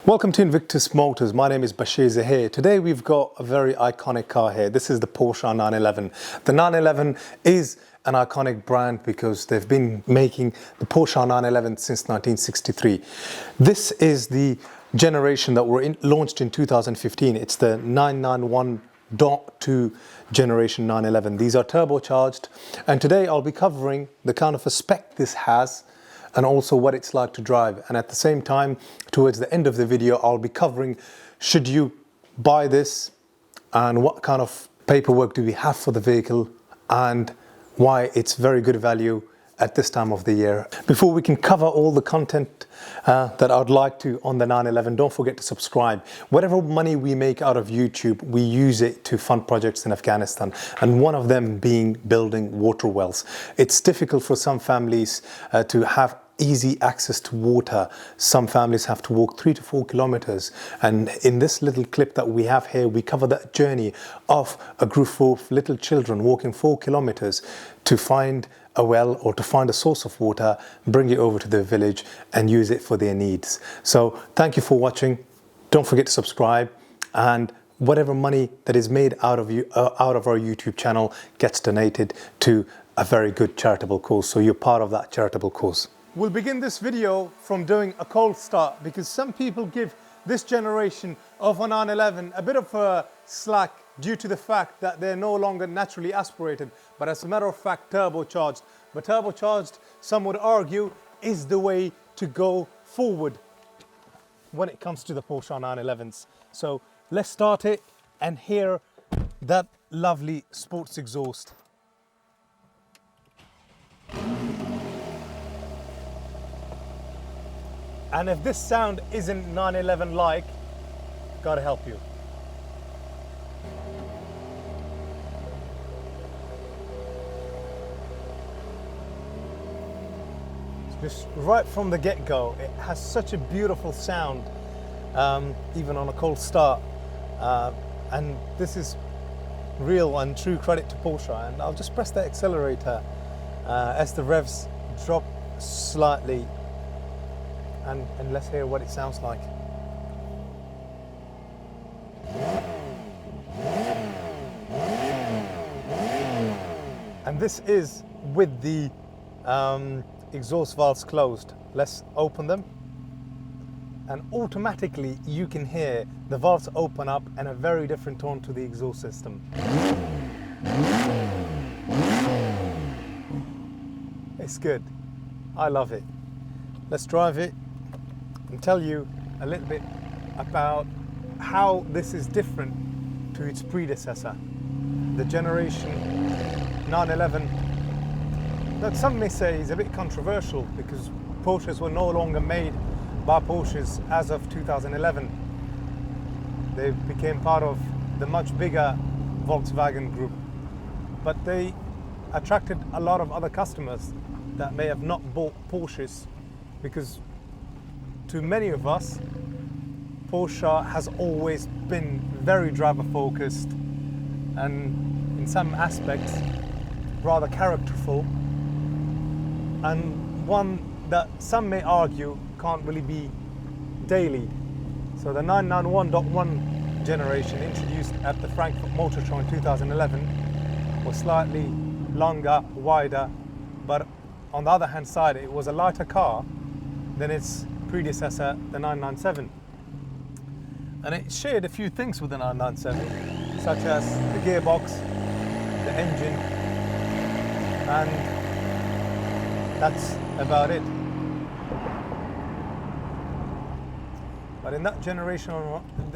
Welcome to Invictus Motors. My name is Basheer Zaheer. Today we've got a very iconic car here. This is the Porsche 911. The 911 is an iconic brand because they've been making the Porsche 911 since 1963. This is the generation that launched in 2015. It's the 991.2 generation 911. These are turbocharged, and today I'll be covering the kind of a spec this has and also what it's like to drive. And at the same time, towards the end of the video, I'll be covering should you buy this and what kind of paperwork do we have for the vehicle and why it's very good value at this time of the year. Before we can cover all the content that I'd like to on the 911, don't forget to subscribe. Whatever money we make out of YouTube, we use it to fund projects in Afghanistan, and one of them being building water wells. It's difficult for some families to have easy access to water. Some families have to walk 3 to 4 kilometers, and in this little clip that we have here, we cover that journey of a group of little children walking 4 kilometers to find a well or to find a source of water, bring it over to the village and use it for their needs. So thank you for watching. Don't forget to subscribe, and whatever money that is made out of our YouTube channel gets donated to a very good charitable cause, so you're part of that charitable cause. We'll begin this video from doing a cold start because some people give this generation of a 911 a bit of a slack due to the fact that they're no longer naturally aspirated, but as a matter of fact turbocharged. But turbocharged, some would argue, is the way to go forward when it comes to the Porsche 911s. So let's start it and hear that lovely sports exhaust. And if this sound isn't 911 like, gotta help you. Just right from the get-go, it has such a beautiful sound, even on a cold start. And this is real and true credit to Porsche. And I'll just press the accelerator as the revs drop slightly. And let's hear what it sounds like. And this is with the exhaust valves closed. Let's open them, and automatically you can hear the valves open up and a very different tone to the exhaust system. It's good. I love it. Let's drive it and tell you a little bit about how this is different to its predecessor, the generation 911, that some may say is a bit controversial because Porsches were no longer made by Porsches as of 2011. They became part of the much bigger Volkswagen group, but they attracted a lot of other customers that may have not bought Porsches, because to many of us, Porsche has always been very driver focused and in some aspects rather characterful, and one that some may argue can't really be daily. So the 991.1 generation, introduced at the Frankfurt Motor Show in 2011, was slightly longer, wider, but on the other hand side, it was a lighter car than its predecessor, the 997. And it shared a few things with the 997, such as the gearbox, the engine, and that's about it. But in that generation,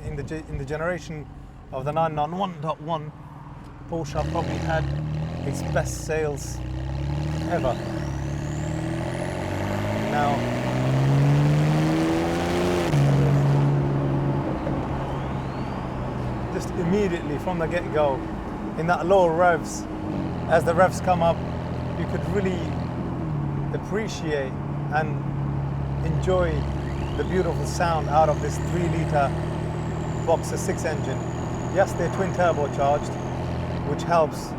in the generation of the 991.1, Porsche probably had its best sales ever. Now, just immediately from the get-go, in that lower revs, as the revs come up, you could really appreciate and enjoy the beautiful sound out of this 3-litre Boxer 6 engine. Yes, they're twin turbocharged, which helps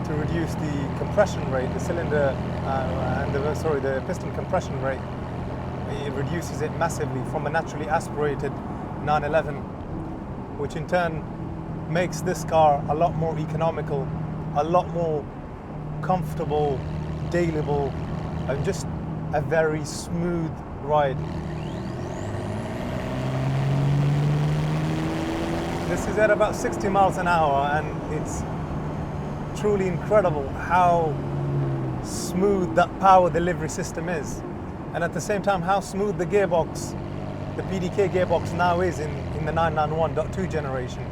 to reduce the compression rate, the cylinder the piston compression rate, It reduces it massively from a naturally aspirated 911, which in turn makes this car a lot more economical, a lot more comfortable, dailyable, and just a very smooth ride. This is at about 60 miles an hour, and it's truly incredible how smooth that power delivery system is, and at the same time how smooth the gearbox, the PDK gearbox now is in the 991.2 generation.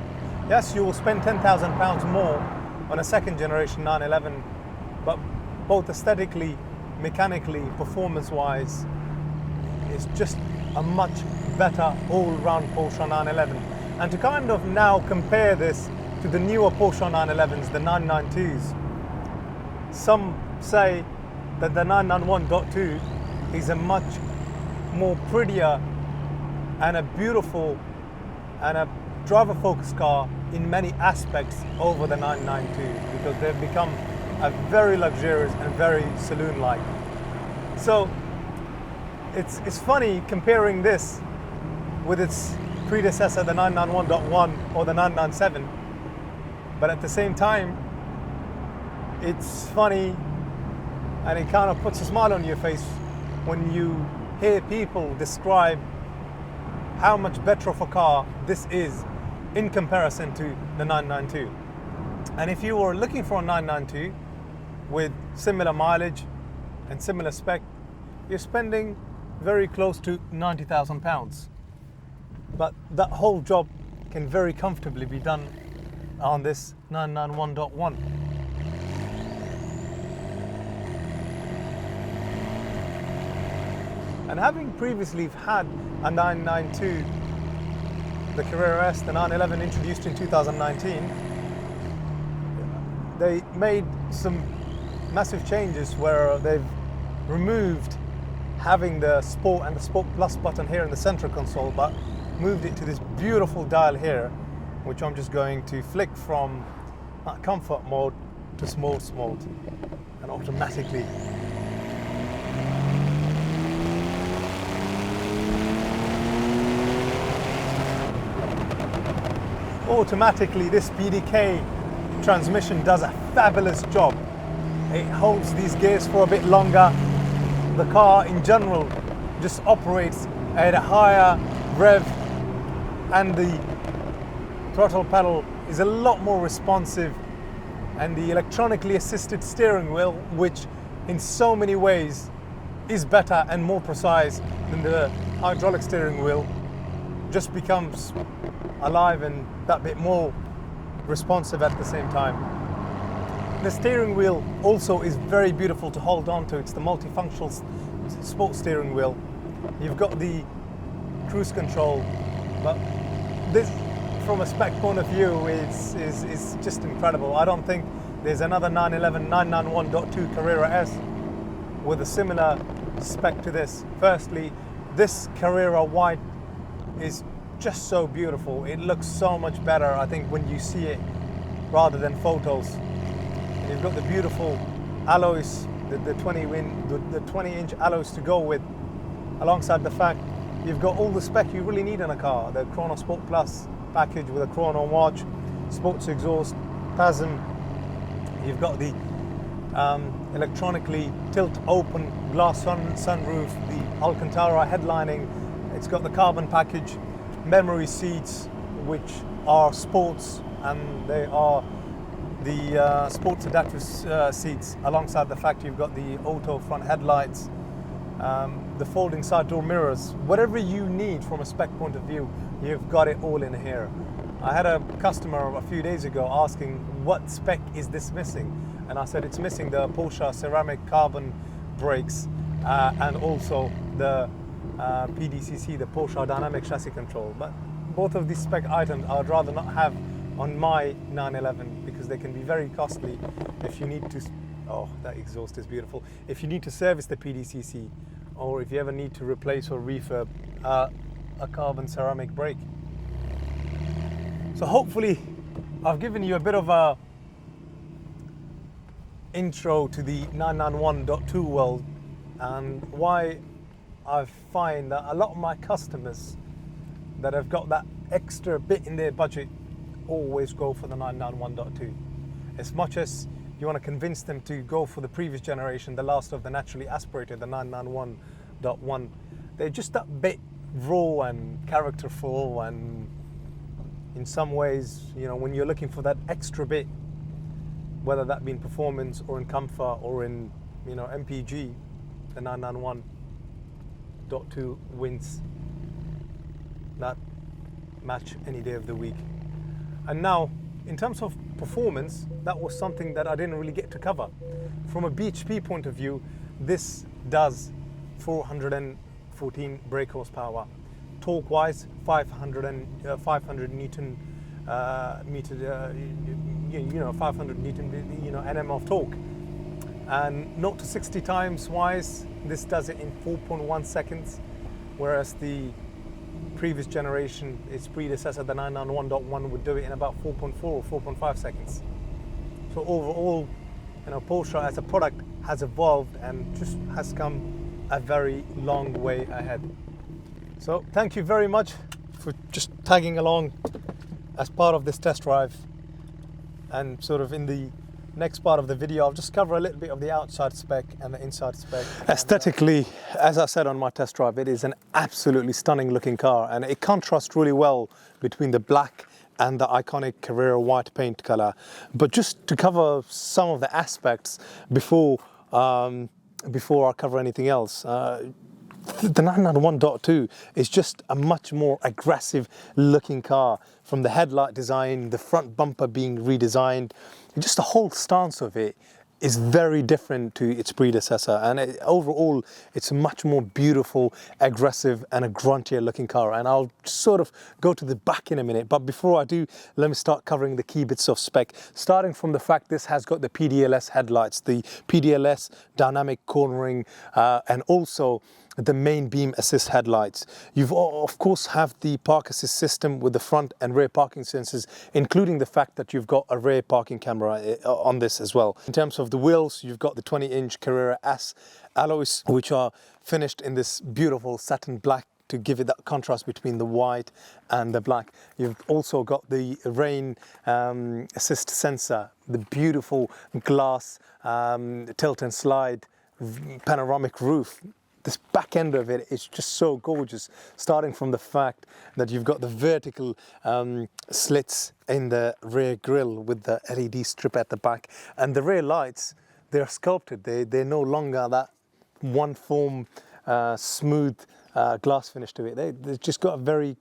Yes, you will spend £10,000 more on a second generation 911, but both aesthetically, mechanically, performance-wise, it's just a much better all-round Porsche 911. And to kind of now compare this to the newer Porsche 911s, the 992s, some say that the 991.2 is a much more prettier and a beautiful and a driver-focused car in many aspects over the 992, because they've become a very luxurious and very saloon-like. So it's funny comparing this with its predecessor, the 991.1 or the 997, but at the same time, it's funny and it kind of puts a smile on your face when you hear people describe how much better of a car this is in comparison to the 992. And if you were looking for a 992 with similar mileage and similar spec, you're spending very close to £90,000. But that whole job can very comfortably be done on this 991.1. And having previously had a 992, the Carrera S, the 911 introduced in 2019, they made some massive changes where they've removed having the Sport and the Sport Plus button here in the central console, but moved it to this beautiful dial here, which I'm just going to flick from comfort mode to sports mode, and automatically this PDK transmission does a fabulous job. It holds these gears for a bit longer. The car in general just operates at a higher rev, and the throttle pedal is a lot more responsive, and the electronically assisted steering wheel, which in so many ways is better and more precise than the hydraulic steering wheel, just becomes alive and that bit more responsive at the same time. The steering wheel also is very beautiful to hold on to. It's the multifunctional sport steering wheel. You've got the cruise control, but this, from a spec point of view, is just incredible. I don't think there's another 911 991.2 Carrera S with a similar spec to this. Firstly, this Carrera white is just so beautiful. It looks so much better, I think, when you see it rather than photos. And you've got the beautiful alloys, the 20-inch alloys to go with, alongside the fact you've got all the spec you really need in a car. The Chrono Sport Plus package with a chrono watch, sports exhaust, PASM. You've got the electronically tilt open glass sunroof, the Alcantara headlining. It's got the carbon package, memory seats, which are sports, and they are the sports adaptive seats, alongside the fact you've got the auto front headlights, the folding side door mirrors. Whatever you need from a spec point of view, you've got it all in here. I had a customer a few days ago asking, what spec is this missing? And I said it's missing the Porsche ceramic carbon brakes and also the PDCC, the Porsche Dynamic Chassis Control. But both of these spec items I'd rather not have on my 911 because they can be very costly if you need to, oh, that exhaust is beautiful, if you need to service the PDCC, or if you ever need to replace or refurb a carbon ceramic brake. So hopefully I've given you a bit of a intro to the 991.2 world and why I find that a lot of my customers that have got that extra bit in their budget always go for the 991.2. As much as you want to convince them to go for the previous generation, the last of the naturally aspirated, the 991.1, they're just that bit raw and characterful, and in some ways, you know, when you're looking for that extra bit, whether that be in performance or in comfort or in, you know, MPG, the 991.2 wins that match any day of the week. And now, in terms of performance, that was something that I didn't really get to cover. From a BHP point of view, this does 414 brake horsepower. Torque-wise, 500 Newton meter, 500 Newton, Nm of torque. And 0 to 60 times wise, this does it in 4.1 seconds, whereas the previous generation, its predecessor, the 991.1, would do it in about 4.4 or 4.5 seconds. So overall, you know, Porsche as a product has evolved and just has come a very long way ahead. So thank you very much for just tagging along as part of this test drive. And sort of in the next part of the video, I'll just cover a little bit of the outside spec and the inside spec. Aesthetically, as I said on my test drive, it is an absolutely stunning looking car, and it contrasts really well between the black and the iconic Carrera white paint color. But just to cover some of the aspects before I cover anything else, the 991.2 is just a much more aggressive looking car, from the headlight design, the front bumper being redesigned. Just the whole stance of it is very different to its predecessor, and overall it's a much more beautiful, aggressive and a gruntier looking car. And I'll sort of go to the back in a minute, but before I do, let me start covering the key bits of spec, starting from the fact this has got the PDLS headlights, the PDLS dynamic cornering, and also the main beam assist headlights. You've of course have the park assist system with the front and rear parking sensors, including the fact that you've got a rear parking camera on this as well. In terms of the wheels, you've got the 20-inch Carrera S alloys, which are finished in this beautiful satin black to give it that contrast between the white and the black. You've also got the rain assist sensor, the beautiful glass tilt and slide panoramic roof. This back end of it is just so gorgeous, starting from the fact that you've got the vertical slits in the rear grille with the LED strip at the back, and the rear lights, they're sculpted. They're no longer that one form smooth glass finish to it. They've just got a very,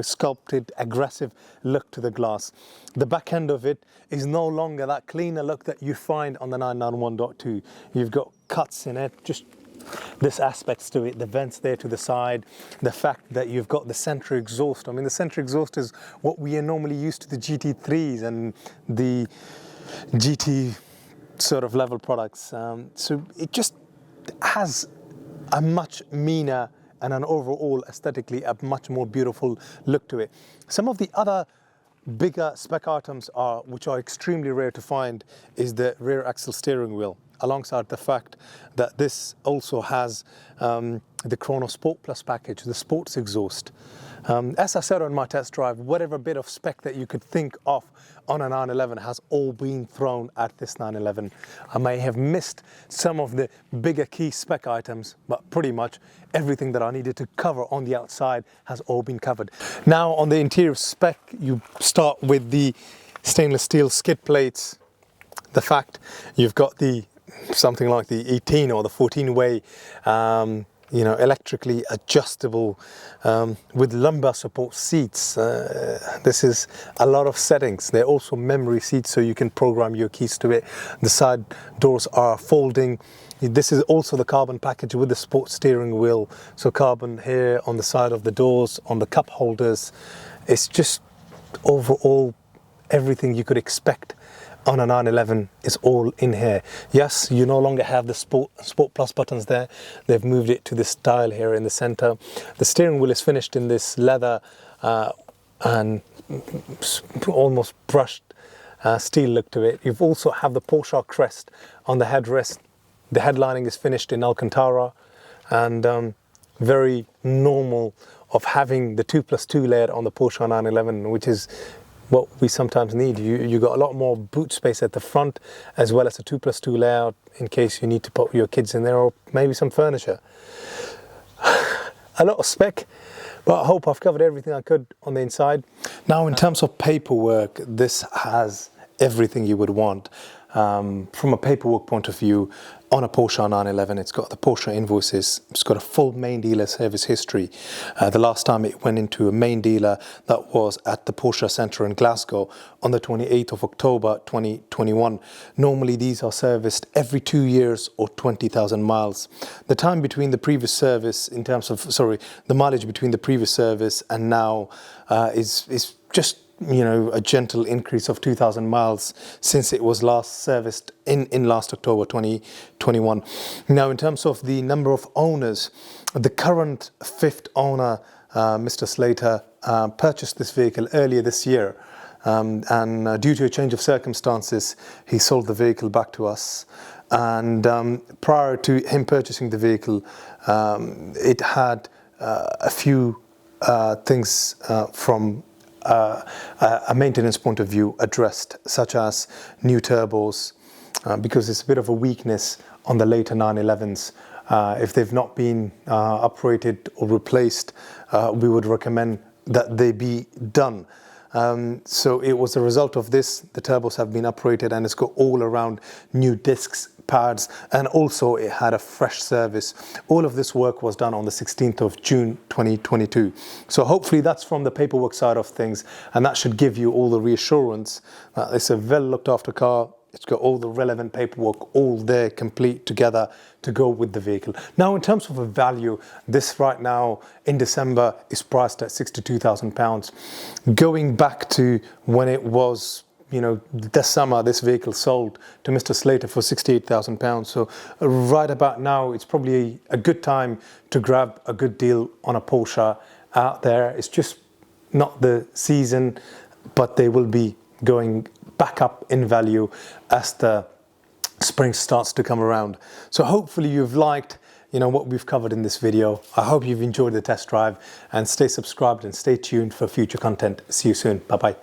sculpted, aggressive look to the glass. The back end of it is no longer that cleaner look that you find on the 991.2. You've got cuts in it, just this aspects to it, the vents there to the side, the fact that you've got the center exhaust. I mean, the center exhaust is what we are normally used to the GT3s and the GT sort of level products. So it just has a much meaner and an overall aesthetically a much more beautiful look to it. Some of the other bigger spec items which are extremely rare to find, is the rear axle steering wheel, alongside the fact that this also has the Chrono Sport Plus package, the sports exhaust. As I said on my test drive, whatever bit of spec that you could think of on a 911 has all been thrown at this 911. I may have missed some of the bigger key spec items, but pretty much everything that I needed to cover on the outside has all been covered. Now on the interior spec, you start with the stainless steel skid plates, the fact you've got the something like the 18 or the 14-way electrically adjustable with lumbar support seats. This is a lot of settings. They're also memory seats, so you can program your keys to it. The side doors are folding. This is also the carbon package with the sport steering wheel, so carbon here on the side of the doors, on the cup holders. It's just overall everything you could expect on a 911 is all in here. Yes, you no longer have the Sport Plus buttons there. They've moved it to this tile here in the center. The steering wheel is finished in this leather and almost brushed steel look to it. You've also have the Porsche crest on the headrest. The headlining is finished in Alcantara, and very normal of having the 2+2 layout on the Porsche 911, which is what we sometimes need. You got a lot more boot space at the front, as well as a 2+2 layout in case you need to put your kids in there, or maybe some furniture. A lot of spec, but I hope I've covered everything I could on the inside. Now, in terms of paperwork, this has everything you would want. From a paperwork point of view, on a Porsche 911, it's got the Porsche invoices, it's got a full main dealer service history. The last time it went into a main dealer, that was at the Porsche Centre in Glasgow on the 28th of October 2021. Normally these are serviced every 2 years or 20,000 miles. The time between the previous service, in terms of, the mileage between the previous service and now is just, you know, a gentle increase of 2,000 miles since it was last serviced in last October 2021. Now, in terms of the number of owners, the current 5th owner, Mr. Slater, purchased this vehicle earlier this year, and due to a change of circumstances, he sold the vehicle back to us. And prior to him purchasing the vehicle, it had a few things from a maintenance point of view addressed, such as new turbos, because it's a bit of a weakness on the later 911s. If they've not been upgraded or replaced, we would recommend that they be done. So it was a result of this. The turbos have been upgraded, and it's got all around new discs, pads, and also it had a fresh service. All of this work was done on the 16th of June 2022. So hopefully that's from the paperwork side of things, and that should give you all the reassurance that it's a well looked after car. It's got all the relevant paperwork all there, complete together to go with the vehicle. Now, in terms of a value, this right now in December is priced at £62,000. Going back to when it was, you know, this summer, this vehicle sold to Mr. Slater for £68,000. So right about now, it's probably a good time to grab a good deal on a Porsche out there. It's just not the season, but they will be going back up in value as the spring starts to come around. So hopefully you've liked, you know, what we've covered in this video. I hope you've enjoyed the test drive, and stay subscribed and stay tuned for future content. See you soon. Bye-bye.